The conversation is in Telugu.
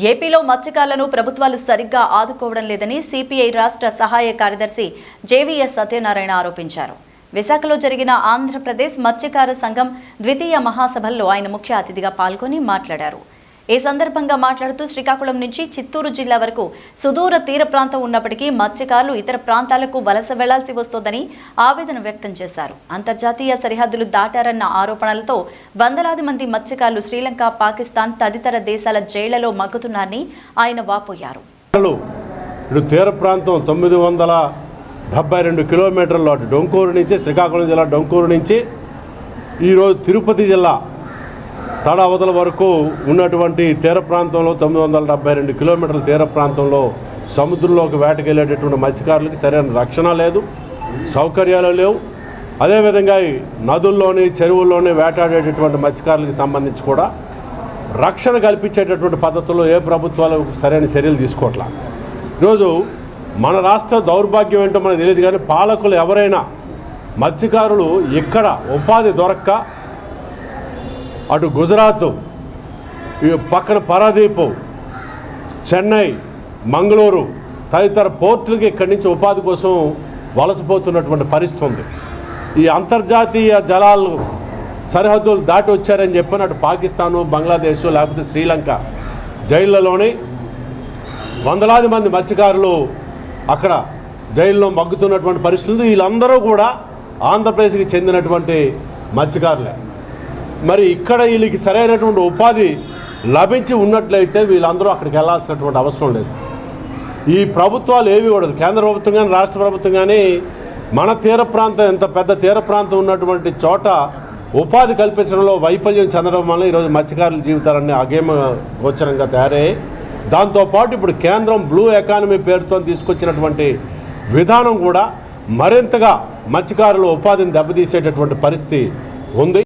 ఏపీలో మత్స్యకారులను ప్రభుత్వాలు సరిగ్గా ఆదుకోవడం లేదని సిపిఐ రాష్ట్ర సహాయ కార్యదర్శి జేవీఎస్ సత్యనారాయణ ఆరోపించారు. విశాఖలో జరిగిన ఆంధ్రప్రదేశ్ మత్స్యకార సంఘం ద్వితీయ మహాసభల్లో ఆయన ముఖ్య అతిథిగా పాల్గొని మాట్లాడారు. ఈ సందర్భంగా మాట్లాడుతూ శ్రీకాకుళం నుంచి చిత్తూరు జిల్లా వరకు సుదూర తీర ప్రాంతం ఉన్నప్పటికీ మత్స్యకారులు ఇతర ప్రాంతాలకు వలస వెళ్లాల్సి వస్తోందని ఆవేదన వ్యక్తం చేశారు. అంతర్జాతీయ సరిహద్దులు దాటారన్న ఆరోపణలతో వందలాది మంది మత్స్యకారులు శ్రీలంక, పాకిస్తాన్ తదితర దేశాల జైళ్లలో మగ్గుతున్నారని ఆయన వాపోయారు. తీర ప్రాంతం 972 కిలోమీటర్లు అటు డొంకూరు నుంచి, శ్రీకాకుళం జిల్లా డొంకూరు నుంచి ఈరోజు తిరుపతి జిల్లా తడ అవతల వరకు ఉన్నటువంటి తీర ప్రాంతంలో 972 కిలోమీటర్ల తీర ప్రాంతంలో సముద్రంలోకి వేటకెళ్ళేటటువంటి మత్స్యకారులకి సరైన రక్షణ లేదు, సౌకర్యాలు లేవు. అదేవిధంగా నదుల్లోని, చెరువుల్లోని వేటాడేటటువంటి మత్స్యకారులకు సంబంధించి కూడా రక్షణ కల్పించేటటువంటి పద్ధతుల్లో ఏ ప్రభుత్వాలు సరైన చర్యలు తీసుకోవట్లా. ఈరోజు మన రాష్ట్ర దౌర్భాగ్యం ఏంటో మనకు తెలియదు, కానీ పాలకులు ఎవరైనా మత్స్యకారులు ఇక్కడ ఉపాధి దొరక్క అటు గుజరాత్, పక్కన పారాదీప్, చెన్నై, మంగళూరు తదితర పోర్టులకి ఇక్కడి నుంచి ఉపాధి కోసం వలసపోతున్నటువంటి పరిస్థితి ఉంది. ఈ అంతర్జాతీయ జలాలు సరిహద్దులు దాటి వచ్చారని చెప్పిన అటు పాకిస్తాను, బంగ్లాదేశ్ లేకపోతే శ్రీలంక జైళ్లలోని వందలాది మంది మత్స్యకారులు అక్కడ జైల్లో మగ్గుతున్నటువంటి పరిస్థితులు. వీళ్ళందరూ కూడా ఆంధ్రప్రదేశ్కి చెందినటువంటి మత్స్యకారులే. మరి ఇక్కడ వీళ్ళకి సరైనటువంటి ఉపాధి లభించి ఉన్నట్లయితే వీళ్ళందరూ అక్కడికి వెళ్ళాల్సినటువంటి అవసరం లేదు. ఈ ప్రభుత్వాలు ఏవి కూడా, కేంద్ర ప్రభుత్వం కానీ రాష్ట్ర ప్రభుత్వం కానీ మన తీర ప్రాంతం, ఎంత పెద్ద తీర ప్రాంతం ఉన్నటువంటి చోట ఉపాధి కల్పించడంలో వైఫల్యం చెందడం వల్ల ఈరోజు మత్స్యకారుల జీవితాలన్నీ అగేమ గోచరంగా తయారయ్యాయి. దాంతోపాటు ఇప్పుడు కేంద్రం బ్లూ ఎకానమీ పేరుతో తీసుకొచ్చినటువంటి విధానం కూడా మరింతగా మత్స్యకారుల ఉపాధిని దెబ్బతీసేటటువంటి పరిస్థితి ఉంది.